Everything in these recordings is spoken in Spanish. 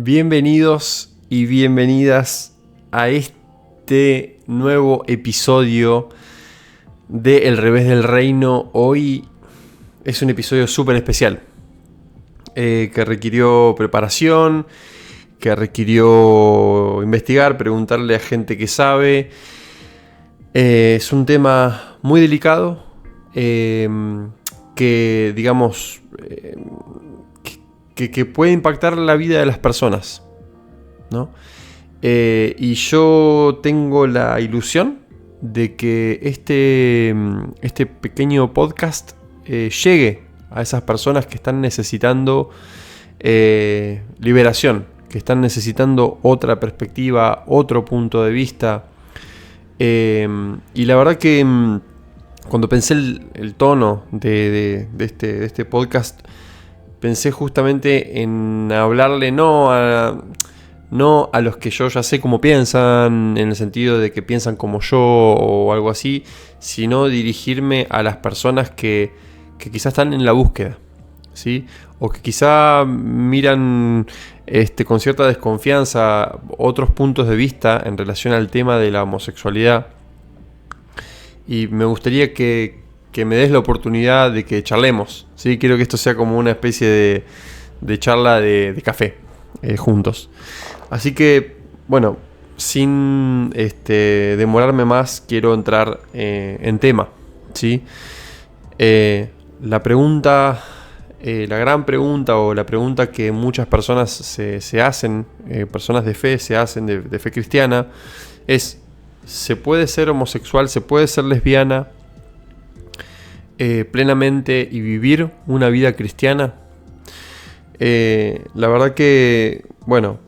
Bienvenidos y bienvenidas a este nuevo episodio de El Revés del Reino. Hoy es un episodio súper especial que requirió preparación, que requirió investigar, preguntarle a gente que sabe. Es un tema muy delicado que, digamos, que puede impactar la vida de las personas, ¿no? Y yo tengo la ilusión de que este pequeño podcast llegue a esas personas que están necesitando liberación, que están necesitando otra perspectiva, otro punto de vista. Y la verdad que cuando pensé el tono de este podcast, pensé justamente en hablarle no a los que yo ya sé cómo piensan, en el sentido de que piensan como yo o algo así, sino dirigirme a las personas que quizás están en la búsqueda, ¿sí? O que quizá miran con cierta desconfianza otros puntos de vista en relación al tema de la homosexualidad. Y me gustaría que me des la oportunidad de que charlemos, ¿sí? Quiero que esto sea como una especie de charla de café juntos. Así que, bueno, sin demorarme más, quiero entrar en tema, ¿sí? La pregunta, la gran pregunta, o la pregunta que muchas personas se hacen, personas de fe se hacen, de fe cristiana, es: ¿se puede ser homosexual, se puede ser lesbiana plenamente y vivir una vida cristiana? La verdad que, bueno,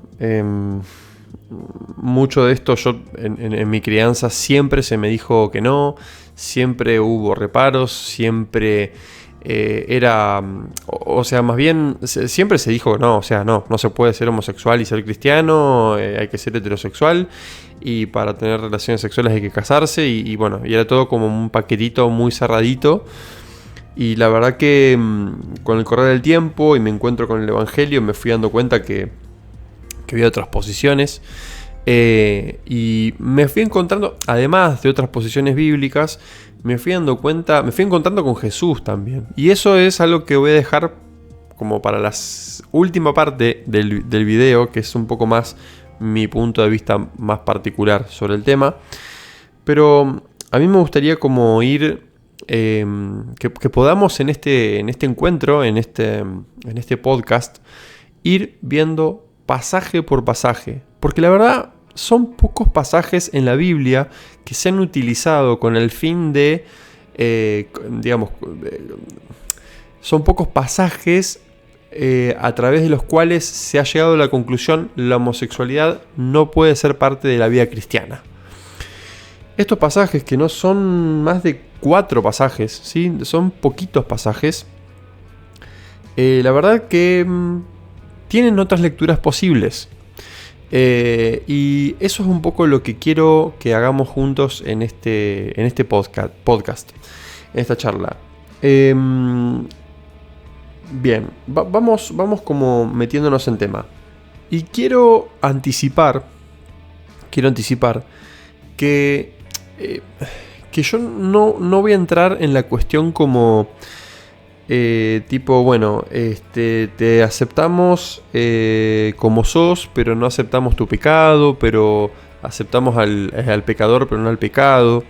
mucho de esto yo en mi crianza siempre se me dijo que no, siempre hubo reparos, siempre más bien siempre se dijo no, no se puede ser homosexual y ser cristiano, hay que ser heterosexual, y para tener relaciones sexuales hay que casarse, y bueno, y era todo como un paquetito muy cerradito. Y la verdad que con el correr del tiempo y me encuentro con el Evangelio, me fui dando cuenta que había otras posiciones, y me fui encontrando, además de otras posiciones bíblicas, me fui encontrando con Jesús también. Y eso es algo que voy a dejar como para la última parte del video, que es un poco más mi punto de vista más particular sobre el tema. Pero a mí me gustaría como ir, que podamos en este encuentro, en este podcast, ir viendo pasaje por pasaje. Porque la verdad son pocos pasajes en la Biblia que se han utilizado con el fin de, son pocos pasajes a través de los cuales se ha llegado a la conclusión: la homosexualidad no puede ser parte de la vida cristiana. Estos pasajes, que no son más de 4 pasajes, ¿sí? Son poquitos pasajes, la verdad que tienen otras lecturas posibles. Y eso es un poco lo que quiero que hagamos juntos en este podcast, en esta charla. Bien, vamos como metiéndonos en tema. Y quiero anticipar que yo no voy a entrar en la cuestión como tipo, bueno, te aceptamos como sos, pero no aceptamos tu pecado, pero aceptamos al pecador, pero no al pecado,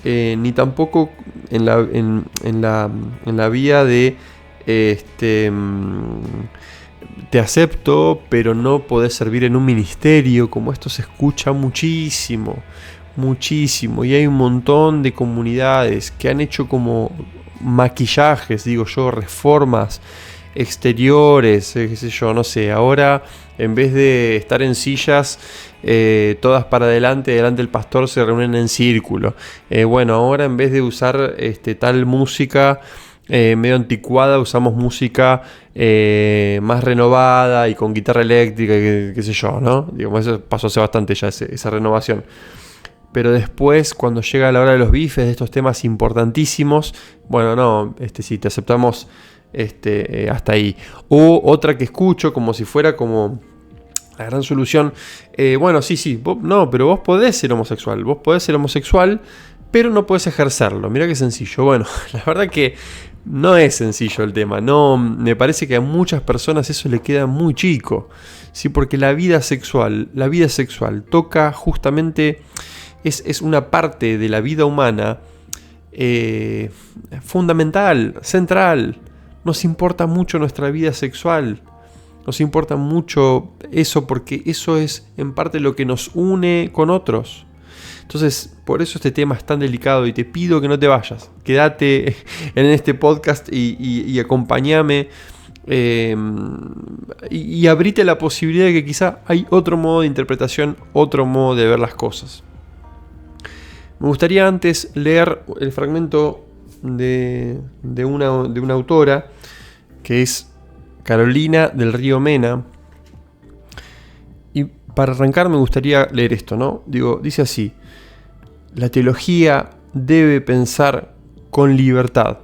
ni tampoco en la vía de te acepto, pero no podés servir en un ministerio, como esto se escucha muchísimo, y hay un montón de comunidades que han hecho como maquillajes, digo yo, reformas exteriores, qué sé yo, no sé. Ahora, en vez de estar en sillas todas para delante del pastor, se reúnen en círculo. Bueno, ahora en vez de usar tal música medio anticuada, usamos música más renovada y con guitarra eléctrica, qué sé yo, ¿no? Digamos, eso pasó hace bastante ya, esa renovación. Pero después, cuando llega la hora de los bifes, de estos temas importantísimos, bueno, no, sí, te aceptamos hasta ahí. O otra que escucho como si fuera como La gran solución, bueno, sí, pero vos podés ser homosexual, pero no podés ejercerlo. Mirá qué sencillo. Bueno, la verdad que no es sencillo el tema. No, me parece que a muchas personas eso le queda muy chico. Sí, porque la vida sexual toca justamente, es una parte de la vida humana fundamental, central. Nos importa mucho nuestra vida sexual. Nos importa mucho eso porque eso es en parte lo que nos une con otros. Entonces, por eso este tema es tan delicado y te pido que no te vayas. Quédate en este podcast y acompáñame y abrite la posibilidad de que quizá hay otro modo de interpretación, otro modo de ver las cosas. Me gustaría antes leer el fragmento de una autora que es Carolina del Río Mena. Y para arrancar me gustaría leer esto, ¿no? Dice así: la teología debe pensar con libertad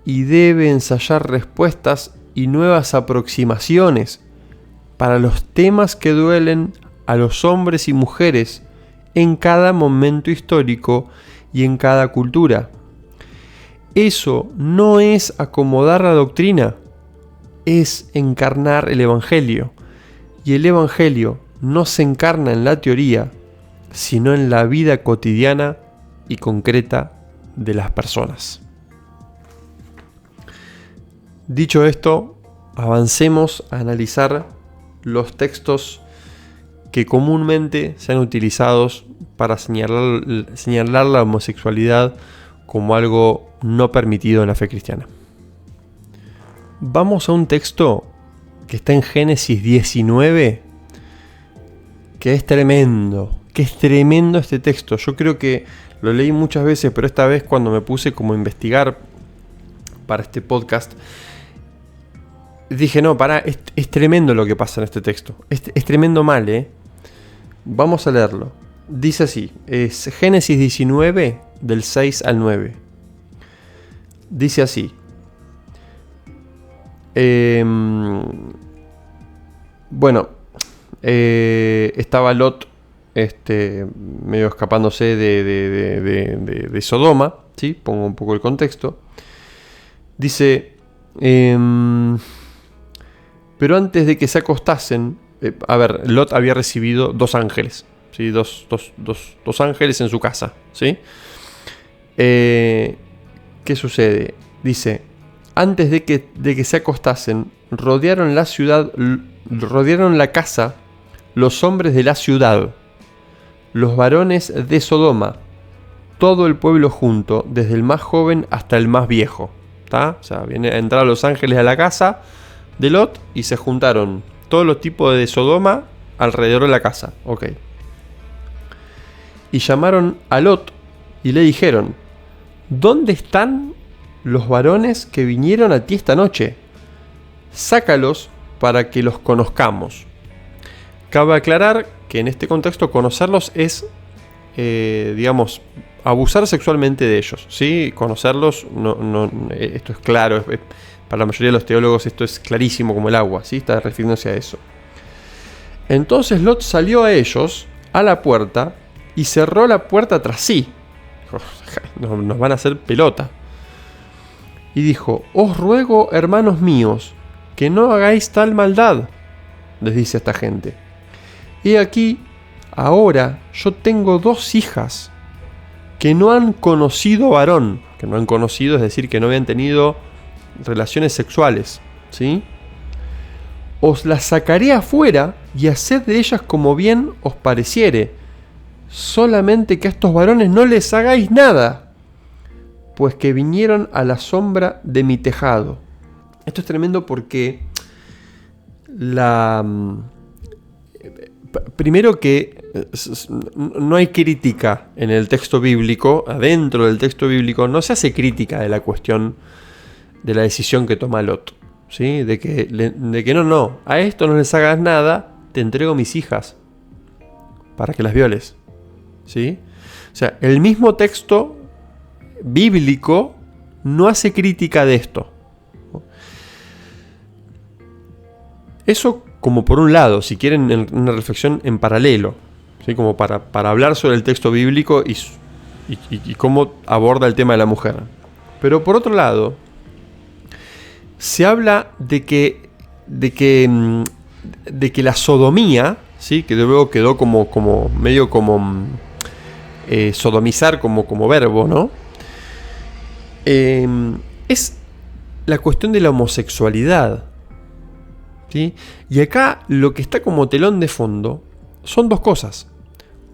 y debe ensayar respuestas y nuevas aproximaciones para los temas que duelen a los hombres y mujeres en cada momento histórico y en cada cultura. Eso no es acomodar la doctrina, es encarnar el Evangelio. Y el Evangelio no se encarna en la teoría, sino en la vida cotidiana y concreta de las personas. Dicho esto, avancemos a analizar los textos que comúnmente se han utilizado para señalar la homosexualidad como algo no permitido en la fe cristiana. Vamos a un texto que está en Génesis 19, que es tremendo este texto. Yo creo que lo leí muchas veces, pero esta vez cuando me puse como a investigar para este podcast, dije, no, es tremendo lo que pasa en este texto. Es tremendo mal, ¿eh? Vamos a leerlo. Dice así, es Génesis 19, del 6 al 9. Dice así. Estaba Lot medio escapándose de Sodoma, ¿sí? Pongo un poco el contexto. Dice, pero antes de que se acostasen, Lot había recibido 2 ángeles, ¿sí? Dos ángeles en su casa, ¿sí? ¿Qué sucede? Dice, antes de que se acostasen, rodearon la casa los hombres de la ciudad, los varones de Sodoma, todo el pueblo junto, desde el más joven hasta el más viejo. ¿Tá? O sea, entraron los ángeles a la casa de Lot y se juntaron todos los tipos de Sodoma alrededor de la casa. Ok. Y llamaron a Lot y le dijeron, ¿dónde están los varones que vinieron a ti esta noche? Sácalos para que los conozcamos. Cabe aclarar que en este contexto conocerlos es, abusar sexualmente de ellos, ¿sí? Conocerlos, esto es claro, para la mayoría de los teólogos esto es clarísimo como el agua, ¿sí? Está refiriéndose a eso. Entonces Lot salió a ellos, a la puerta, y cerró la puerta tras sí. Nos van a hacer pelota. Y dijo, os ruego, hermanos míos, que no hagáis tal maldad, les dice a esta gente. He aquí, ahora yo tengo 2 hijas que no han conocido varón. Que no han conocido, es decir, que no habían tenido relaciones sexuales, ¿sí? Os las sacaré afuera y haced de ellas como bien os pareciere. Solamente que a estos varones no les hagáis nada, pues que vinieron a la sombra de mi tejado. Esto es tremendo porque primero que no hay crítica en el texto bíblico, adentro del texto bíblico no se hace crítica de la cuestión de la decisión que toma Lot, ¿sí? De que no, a esto no les hagas nada, te entrego mis hijas para que las violes, ¿sí? O sea, el mismo texto bíblico no hace crítica de esto. Eso como por un lado, si quieren, una reflexión en paralelo, ¿sí? Como para hablar sobre el texto bíblico y cómo aborda el tema de la mujer. Pero por otro lado, se habla de que la sodomía, ¿sí? Que luego quedó como medio como sodomizar como verbo, ¿no? Es la cuestión de la homosexualidad, ¿sí? Y acá lo que está como telón de fondo son dos cosas.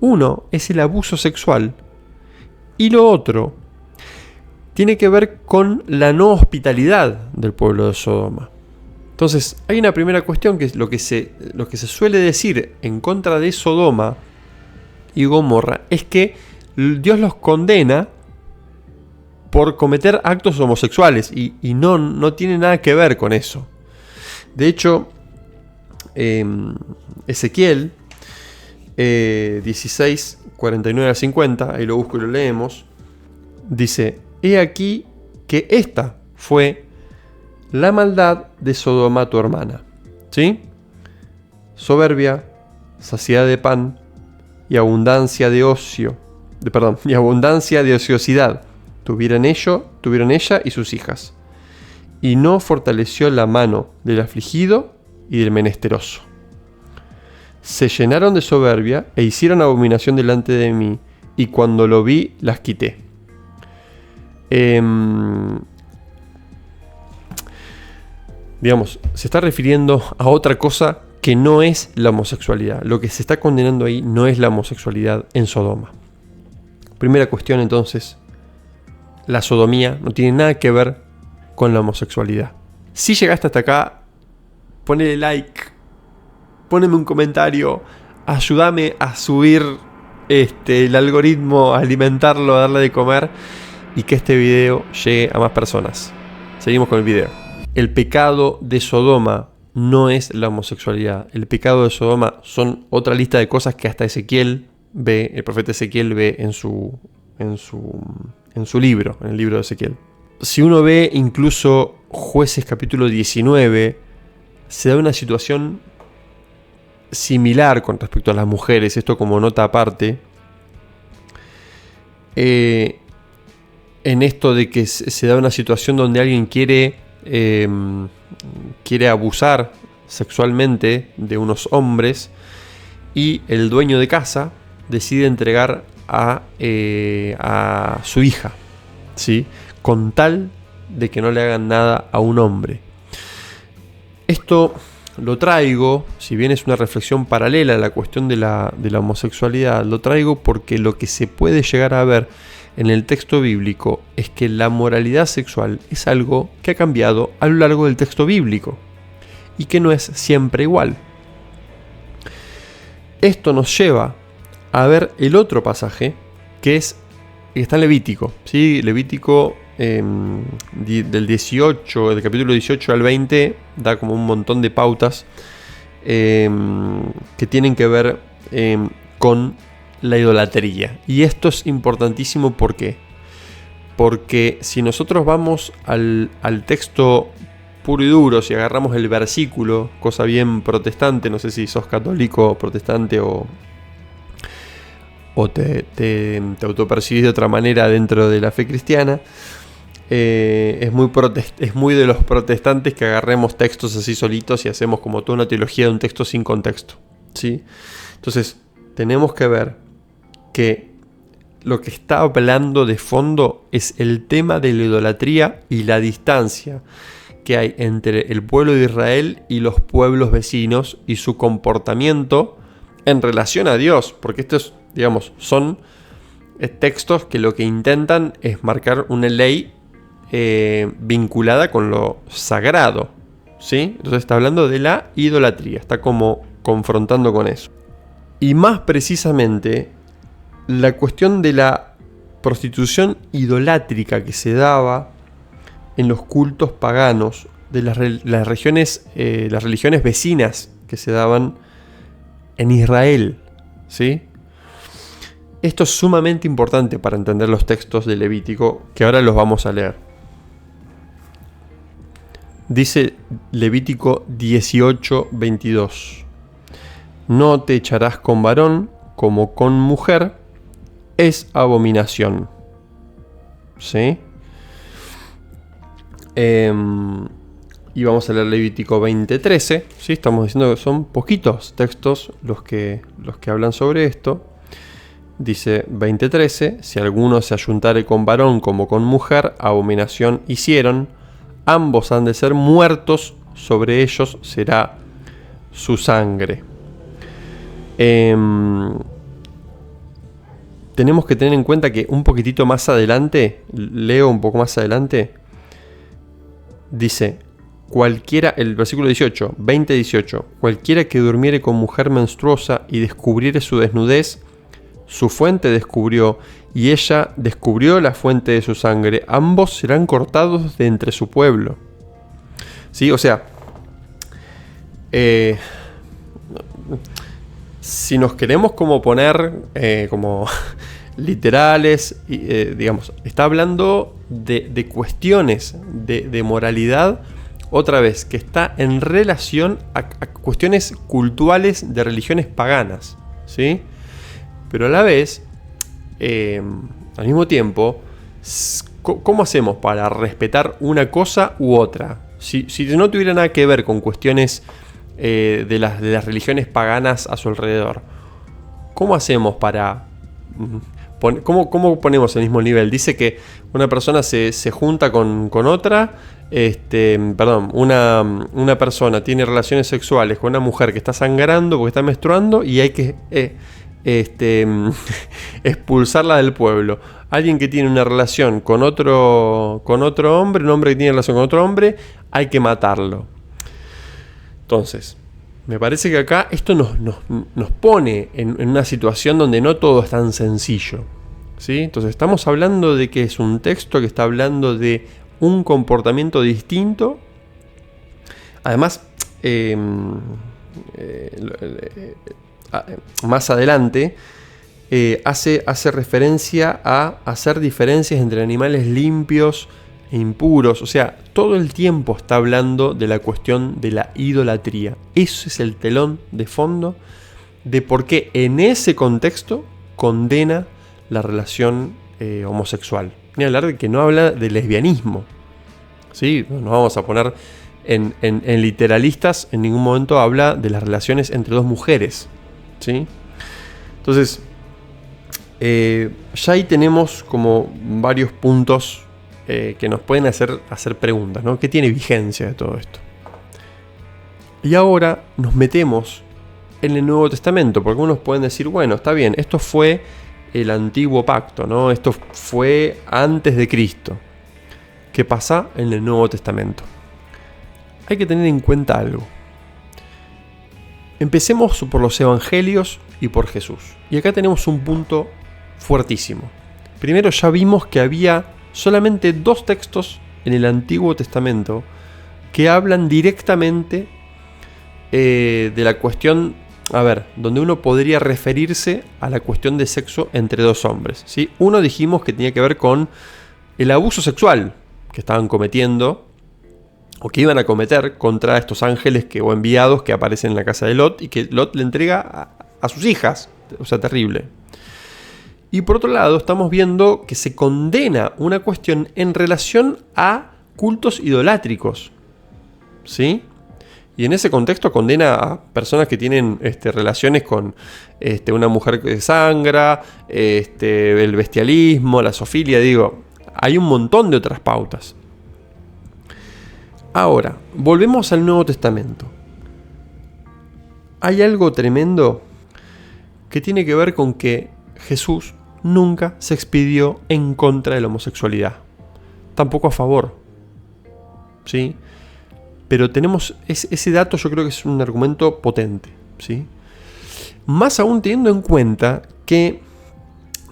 Uno es el abuso sexual y lo otro tiene que ver con la no hospitalidad del pueblo de Sodoma. Entonces, hay una primera cuestión que es lo que se suele decir en contra de Sodoma y Gomorra, es que Dios los condena por cometer actos homosexuales y no tiene nada que ver con eso. De hecho, Ezequiel 16, 49 a 50, ahí lo busco y lo leemos, dice: he aquí que esta fue la maldad de Sodoma tu hermana, ¿sí? Soberbia, saciedad de pan y abundancia de ociosidad tuvieron ella y sus hijas, y no fortaleció la mano del afligido y del menesteroso. Se llenaron de soberbia e hicieron abominación delante de mí, y cuando lo vi, las quité. Digamos, se está refiriendo a otra cosa que no es la homosexualidad. Lo que se está condenando ahí no es la homosexualidad en Sodoma. Primera cuestión, entonces, la sodomía no tiene nada que ver con la homosexualidad. Si llegaste hasta acá, ponle like, poneme un comentario, ayúdame a subir el algoritmo, a alimentarlo, a darle de comer y que este video llegue a más personas. Seguimos con el video. El pecado de Sodoma no es la homosexualidad. El pecado de Sodoma son otra lista de cosas que hasta Ezequiel ve, el profeta Ezequiel ve en su libro, en el libro de Ezequiel. Si uno ve incluso Jueces capítulo 19, se da una situación similar con respecto a las mujeres, esto como nota aparte, en esto de que se da una situación donde alguien quiere abusar sexualmente de unos hombres y el dueño de casa decide entregar a su hija, ¿sí? Con tal de que no le hagan nada a un hombre. Esto lo traigo, si bien es una reflexión paralela a la cuestión de la homosexualidad, lo traigo porque lo que se puede llegar a ver en el texto bíblico es que la moralidad sexual es algo que ha cambiado a lo largo del texto bíblico y que no es siempre igual. Esto nos lleva a ver el otro pasaje que está en Levítico, ¿sí? Levítico del capítulo 18 al 20 da como un montón de pautas que tienen que ver con la idolatría. Y esto es importantísimo, ¿por qué? Porque si nosotros vamos al texto puro y duro, si agarramos el versículo, cosa bien protestante, no sé si sos católico, protestante o te autopercibís de otra manera dentro de la fe cristiana, es muy de los protestantes que agarremos textos así solitos y hacemos como toda una teología de un texto sin contexto, ¿sí? Entonces tenemos que ver que lo que está hablando de fondo es el tema de la idolatría y la distancia que hay entre el pueblo de Israel y los pueblos vecinos y su comportamiento en relación a Dios, porque estos, digamos, son textos que lo que intentan es marcar una ley vinculada con lo sagrado, ¿sí? Entonces está hablando de la idolatría, está como confrontando con eso. Y más precisamente, la cuestión de la prostitución idolátrica que se daba en los cultos paganos de las religiones vecinas que se daban en Israel, ¿sí? Esto es sumamente importante para entender los textos de Levítico, que ahora los vamos a leer. Dice Levítico 18:22. No te echarás con varón como con mujer, es abominación. ¿Sí? Y vamos a leer Levítico 20:13. ¿Sí? Estamos diciendo que son poquitos textos los que hablan sobre esto. Dice 20:13, si alguno se ayuntare con varón como con mujer, abominación hicieron, ambos han de ser muertos, sobre ellos será su sangre. Tenemos que tener en cuenta que un poquitito más adelante, leo un poco más adelante, dice, cualquiera, el versículo 18, 20:18, cualquiera que durmiere con mujer menstruosa y descubriere su desnudez, su fuente descubrió, y ella descubrió la fuente de su sangre. Ambos serán cortados de entre su pueblo. ¿Sí? O sea, si nos queremos como poner como literales, digamos, está hablando de cuestiones de moralidad, otra vez, que está en relación a cuestiones culturales de religiones paganas, ¿sí? Pero a la vez, al mismo tiempo, ¿cómo hacemos para respetar una cosa u otra? Si no tuviera nada que ver con cuestiones de las religiones paganas a su alrededor, ¿cómo hacemos para... ¿Cómo ponemos el mismo nivel? Dice que una persona se junta con otra, una persona tiene relaciones sexuales con una mujer que está sangrando porque está menstruando y hay que expulsarla del pueblo. Alguien que tiene una relación con otro hombre, un hombre que tiene relación con otro hombre, hay que matarlo. Entonces, me parece que acá esto nos pone en una situación donde no todo es tan sencillo, ¿sí? Entonces estamos hablando de que es un texto que está hablando de un comportamiento distinto. Además, más adelante hace referencia a hacer diferencias entre animales limpios e impuros. O sea, todo el tiempo está hablando de la cuestión de la idolatría. Ese es el telón de fondo de por qué en ese contexto condena la relación homosexual. Ni hablar de que no habla de lesbianismo, ¿sí? No nos vamos a poner en literalistas. En ningún momento habla de las relaciones entre dos mujeres, ¿sí? Entonces, ya ahí tenemos como varios puntos que nos pueden hacer preguntas, ¿no? ¿Qué tiene vigencia de todo esto? Y ahora nos metemos en el Nuevo Testamento, porque algunos pueden decir, bueno, está bien, esto fue el antiguo pacto, ¿no? Esto fue antes de Cristo. ¿Qué pasa en el Nuevo Testamento? Hay que tener en cuenta algo. Empecemos por los evangelios y por Jesús. Y acá tenemos un punto fuertísimo. Primero, ya vimos que había solamente 2 textos en el Antiguo Testamento que hablan directamente de la cuestión, donde uno podría referirse a la cuestión de sexo entre 2 hombres, ¿sí? Uno dijimos que tenía que ver con el abuso sexual que estaban cometiendo o que iban a cometer contra estos ángeles o enviados que aparecen en la casa de Lot y que Lot le entrega a sus hijas. O sea, terrible. Y por otro lado, estamos viendo que se condena una cuestión en relación a cultos idolátricos, ¿sí? Y en ese contexto condena a personas que tienen relaciones con una mujer que sangra, el bestialismo, la zoofilia, hay un montón de otras pautas. Ahora, volvemos al Nuevo Testamento. Hay algo tremendo que tiene que ver con que Jesús nunca se expidió en contra de la homosexualidad, tampoco a favor, ¿sí? Pero tenemos ese dato, yo creo que es un argumento potente, ¿sí? Más aún teniendo en cuenta que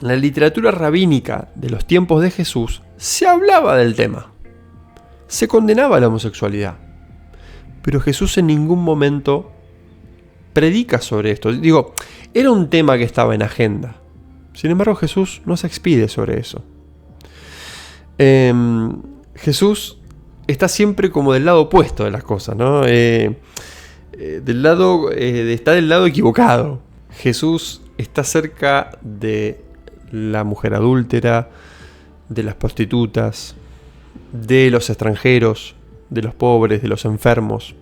en la literatura rabínica de los tiempos de Jesús se hablaba del tema, se condenaba la homosexualidad, pero Jesús en ningún momento predica sobre esto. Era un tema que estaba en agenda. Sin embargo, Jesús no se expide sobre eso. Jesús está siempre como del lado opuesto de las cosas, ¿no? Está del lado equivocado. Jesús está cerca de la mujer adúltera, de las prostitutas, de los extranjeros, de los pobres, de los enfermos.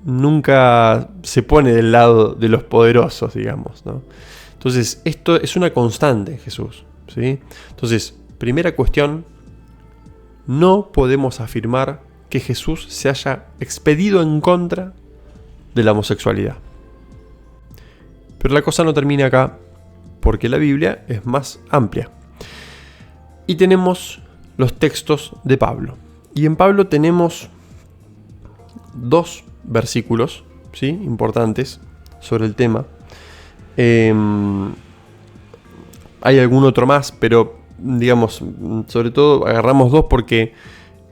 Nunca se pone del lado de los poderosos, digamos, ¿no? Entonces, esto es una constante en Jesús, ¿sí? Entonces, primera cuestión, no podemos afirmar que Jesús se haya expedido en contra de la homosexualidad. Pero la cosa no termina acá, porque la Biblia es más amplia. Y tenemos los textos de Pablo. Y en Pablo tenemos 2 versículos, ¿sí?, importantes sobre el tema. Hay algún otro más, pero digamos, sobre todo agarramos 2 porque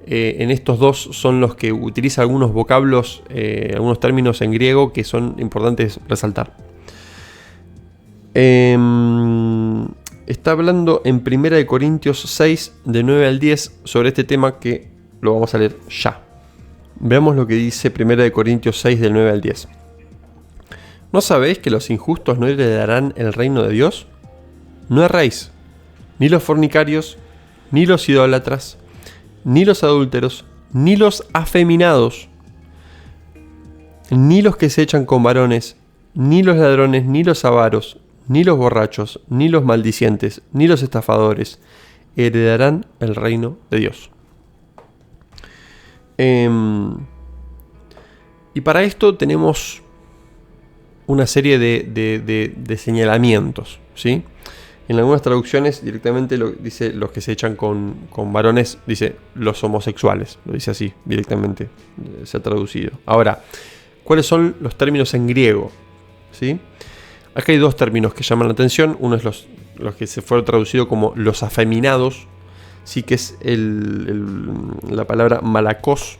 en estos 2 son los que utiliza algunos vocablos, algunos términos en griego que son importantes resaltar. Está hablando en 1 Corintios 6, de 9 al 10, sobre este tema que lo vamos a leer ya. Veamos lo que dice 1 Corintios 6, del 9 al 10. ¿No sabéis que los injustos no heredarán el reino de Dios? No erréis, ni los fornicarios, ni los idólatras, ni los adúlteros, ni los afeminados, ni los que se echan con varones, ni los ladrones, ni los avaros, ni los borrachos, ni los maldicientes, ni los estafadores heredarán el reino de Dios. Y para esto tenemos una serie de señalamientos, ¿sí? En algunas traducciones directamente dice los que se echan con varones, dice los homosexuales, lo dice así directamente, se ha traducido. Ahora, ¿cuáles son los términos en griego? ¿Sí? Acá hay 2 términos que llaman la atención. Uno es los que se fueron traducidos como los afeminados, sí, que es la palabra malakos.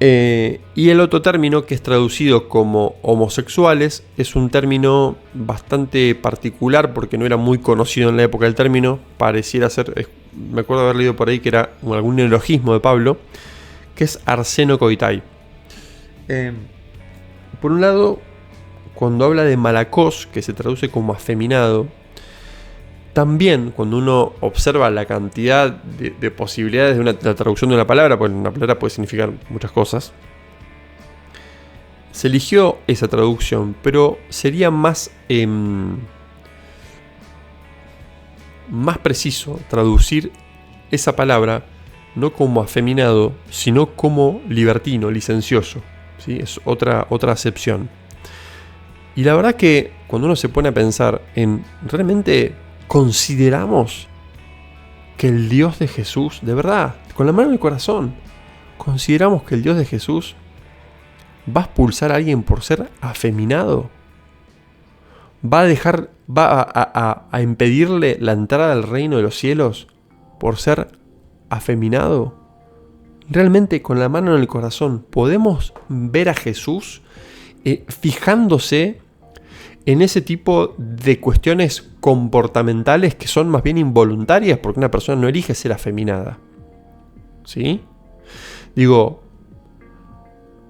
Y el otro término que es traducido como homosexuales es un término bastante particular porque no era muy conocido en la época del término. Pareciera ser, me acuerdo haber leído por ahí que era algún neologismo de Pablo, que es arsenokoitai. Por un lado, cuando habla de malakos, que se traduce como afeminado, también cuando uno observa la cantidad de posibilidades de la traducción de una palabra, porque una palabra puede significar muchas cosas, se eligió esa traducción, pero sería más preciso traducir esa palabra no como afeminado, sino como libertino, licencioso, ¿sí? Es otra acepción. Y la verdad que cuando uno se pone a pensar en realmente consideramos que el Dios de Jesús, de verdad, con la mano en el corazón, consideramos que el Dios de Jesús va a expulsar a alguien por ser afeminado, va a impedirle la entrada al reino de los cielos por ser afeminado. Realmente con la mano en el corazón podemos ver a Jesús fijándose en ese tipo de cuestiones comportamentales que son más bien involuntarias porque una persona no elige ser afeminada, ¿sí? Digo,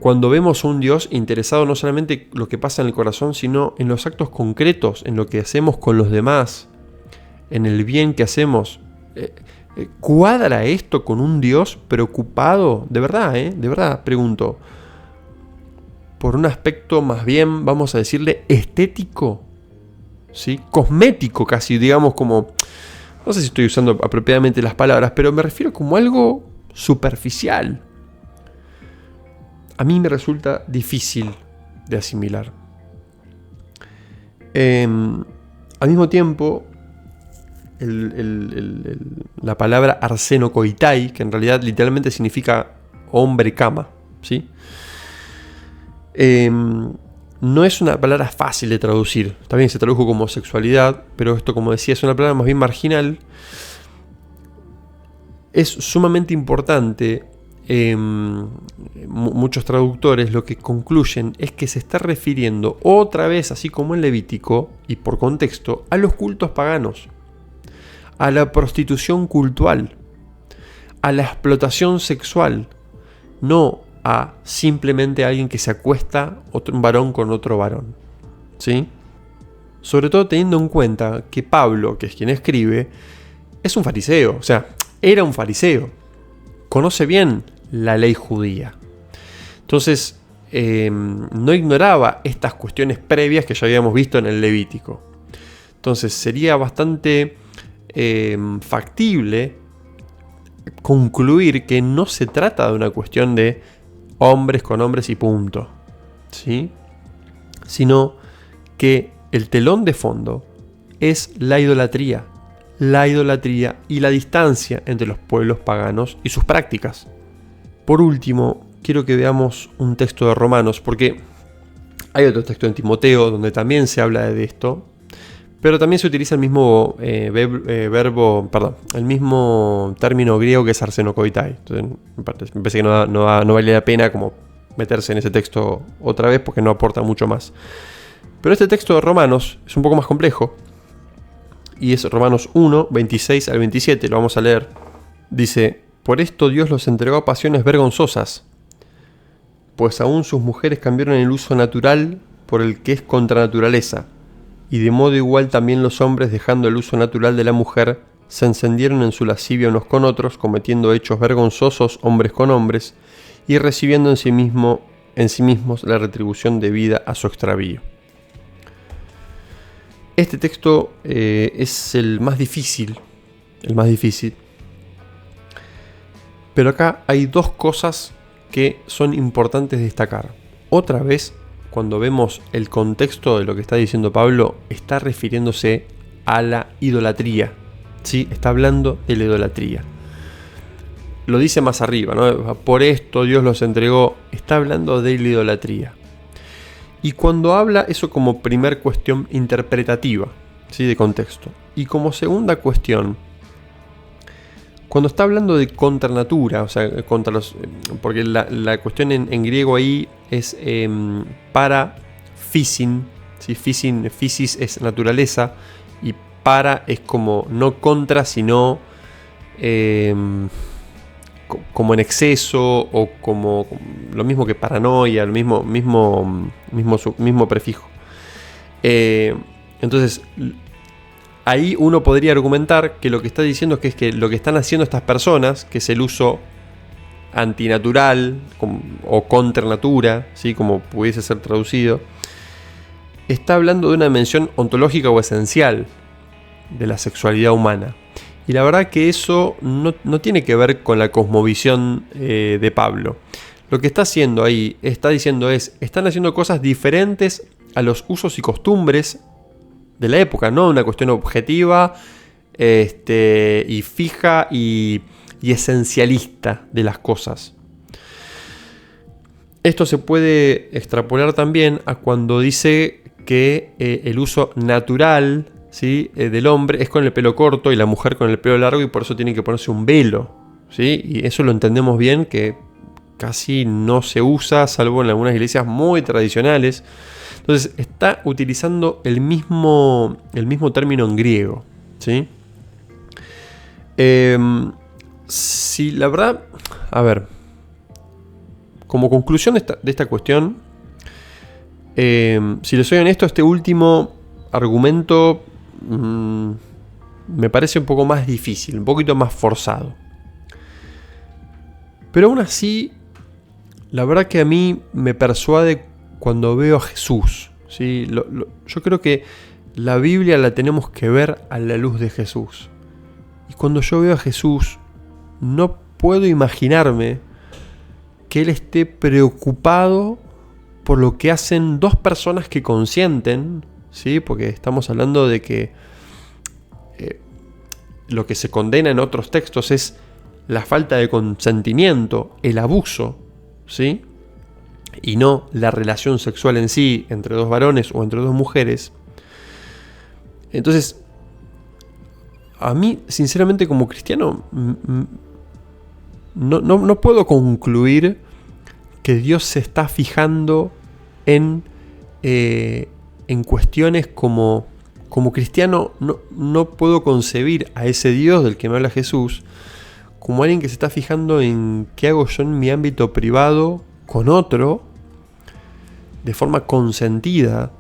cuando vemos a un Dios interesado no solamente en lo que pasa en el corazón, sino en los actos concretos, en lo que hacemos con los demás, en el bien que hacemos, ¿cuadra esto con un Dios preocupado? De verdad, pregunto, por un aspecto más bien, vamos a decirle, estético, ¿sí? Cosmético casi, digamos, como, no sé si estoy usando apropiadamente las palabras, pero me refiero como algo superficial. A mí me resulta difícil de asimilar. Al mismo tiempo, la palabra arsenokoitai, que en realidad literalmente significa hombre cama, ¿sí? No es una palabra fácil de traducir. También se tradujo como sexualidad, pero esto, como decía, es una palabra más bien marginal. Es sumamente importante. Muchos traductores lo que concluyen es que se está refiriendo otra vez, así como en Levítico y por contexto, a los cultos paganos, a la prostitución cultual, a la explotación sexual, no a simplemente alguien que se acuesta un varón con otro varón, ¿sí? Sobre todo teniendo en cuenta que Pablo, que es quien escribe, es un fariseo, o sea, era un fariseo, conoce bien la ley judía. Entonces, no ignoraba estas cuestiones previas que ya habíamos visto en el Levítico. Entonces, sería bastante factible concluir que no se trata de una cuestión de hombres con hombres y punto, ¿sí? Sino que el telón de fondo es la idolatría y la distancia entre los pueblos paganos y sus prácticas. Por último, quiero que veamos un texto de Romanos, porque hay otro texto en Timoteo donde también se habla de esto, pero también se utiliza el mismo el mismo término griego que es arsenokoitai. Entonces, me parece que no vale la pena como meterse en ese texto otra vez porque no aporta mucho más. Pero este texto de Romanos es un poco más complejo. Y es Romanos 1, 26 al 27, lo vamos a leer. Dice: por esto Dios los entregó a pasiones vergonzosas, pues aún sus mujeres cambiaron el uso natural por el que es contra naturaleza, y de modo igual también los hombres, dejando el uso natural de la mujer, se encendieron en su lascivia unos con otros, cometiendo hechos vergonzosos hombres con hombres, y recibiendo en sí mismos la retribución debida a su extravío. Este texto es el más difícil, pero acá hay dos cosas que son importantes destacar. Otra vez, cuando vemos el contexto de lo que está diciendo Pablo, está refiriéndose a la idolatría, ¿sí? Está hablando de la idolatría. Lo dice más arriba, ¿no? Por esto Dios los entregó. Está hablando de la idolatría. Y cuando habla eso como primer cuestión interpretativa, ¿sí? De contexto. Y como segunda cuestión, cuando está hablando de contranatura, o sea, contra los, porque la cuestión en griego ahí es para physin, ¿sí? Physis es naturaleza, y para es como no contra, sino como en exceso, o como lo mismo que paranoia, el mismo prefijo. Entonces, ahí uno podría argumentar que lo que está diciendo es que lo que están haciendo estas personas, que es el uso antinatural o contra natura, ¿sí? Como pudiese ser traducido, está hablando de una dimensión ontológica o esencial de la sexualidad humana. Y la verdad que eso no tiene que ver con la cosmovisión de Pablo. Lo que está haciendo ahí, está diciendo están haciendo cosas diferentes a los usos y costumbres de la época, no una cuestión objetiva y fija y esencialista de las cosas. Esto se puede extrapolar también a cuando dice que el uso natural, ¿sí? Del hombre es con el pelo corto y la mujer con el pelo largo, y por eso tiene que ponerse un velo, ¿sí? Y eso lo entendemos bien, que casi no se usa, salvo en algunas iglesias muy tradicionales. Entonces está utilizando el mismo término en griego, ¿sí? Sí, la verdad, a ver, como conclusión de esta cuestión, si les soy honesto, este último argumento me parece un poco más difícil, un poquito más forzado. Pero aún así, la verdad que a mí me persuade cuando veo a Jesús, ¿sí? Yo creo que la Biblia la tenemos que ver a la luz de Jesús. Y cuando yo veo a Jesús, no puedo imaginarme que Él esté preocupado por lo que hacen dos personas que consienten, ¿sí? Porque estamos hablando de que lo que se condena en otros textos es la falta de consentimiento, el abuso, ¿sí? Y no la relación sexual en sí entre dos varones o entre dos mujeres. Entonces, a mí, sinceramente, como cristiano, no puedo concluir que Dios se está fijando en cuestiones como cristiano. No puedo concebir a ese Dios del que me habla Jesús como alguien que se está fijando en qué hago yo en mi ámbito privado con otro, de forma consentida,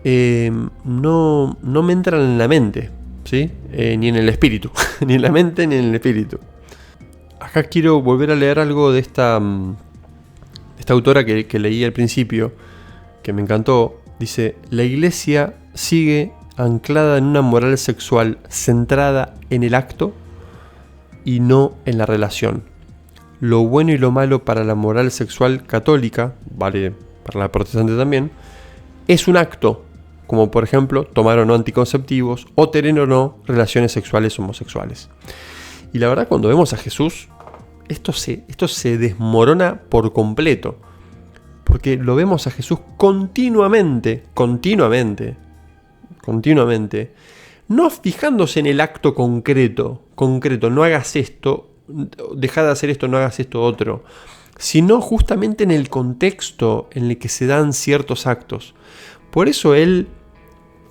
no me entran en la mente, ¿sí? Ni en el espíritu, ni en la mente ni en el espíritu. Acá quiero volver a leer algo de esta autora que leí al principio, que me encantó. Dice: la Iglesia sigue anclada en una moral sexual centrada en el acto y no en la relación. Lo bueno y lo malo para la moral sexual católica, vale para la protestante también, es un acto, como por ejemplo tomar o no anticonceptivos o tener o no relaciones sexuales homosexuales. Y la verdad, cuando vemos a Jesús, esto se desmorona por completo, porque lo vemos a Jesús continuamente, no fijándose en el acto concreto, no hagas esto, deja de hacer esto, no hagas esto otro, sino justamente en el contexto en el que se dan ciertos actos. Por eso él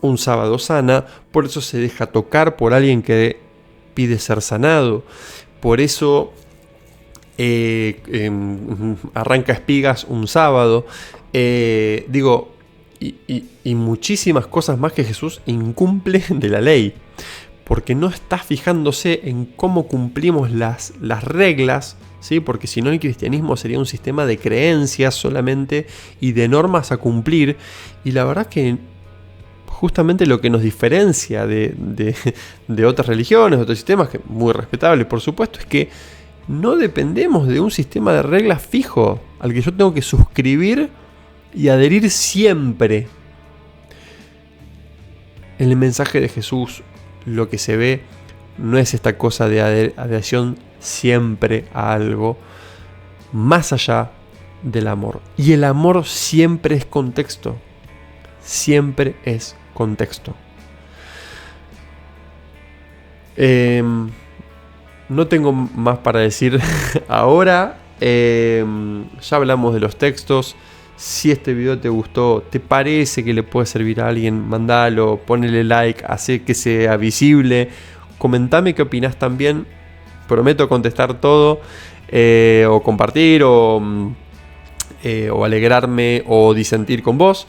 un sábado sana, por eso se deja tocar por alguien que pide ser sanado, por eso arranca espigas un sábado, y muchísimas cosas más que Jesús incumple de la ley, porque no está fijándose en cómo cumplimos las reglas, ¿sí? Porque si no, el cristianismo sería un sistema de creencias solamente y de normas a cumplir, y la verdad que justamente lo que nos diferencia de otras religiones, de otros sistemas, que muy respetables por supuesto, es que no dependemos de un sistema de reglas fijo al que yo tengo que suscribir y adherir siempre. En el mensaje de Jesús lo que se ve no es esta cosa de adhesión siempre a algo, más allá del amor. Y el amor siempre es contexto. Siempre es contexto. No tengo más para decir ahora. Ya hablamos de los textos. Si este video te gustó, te parece que le puede servir a alguien, mandalo, ponele like, hace que sea visible. Comentame qué opinás también. Prometo contestar todo, o compartir, o alegrarme, o disentir con vos.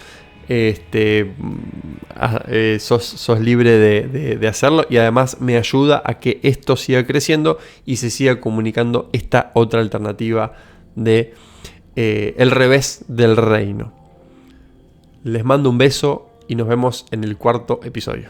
Sos libre de hacerlo, y además me ayuda a que esto siga creciendo y se siga comunicando esta otra alternativa de el revés del reino. Les mando un beso y nos vemos en el 4.º episodio.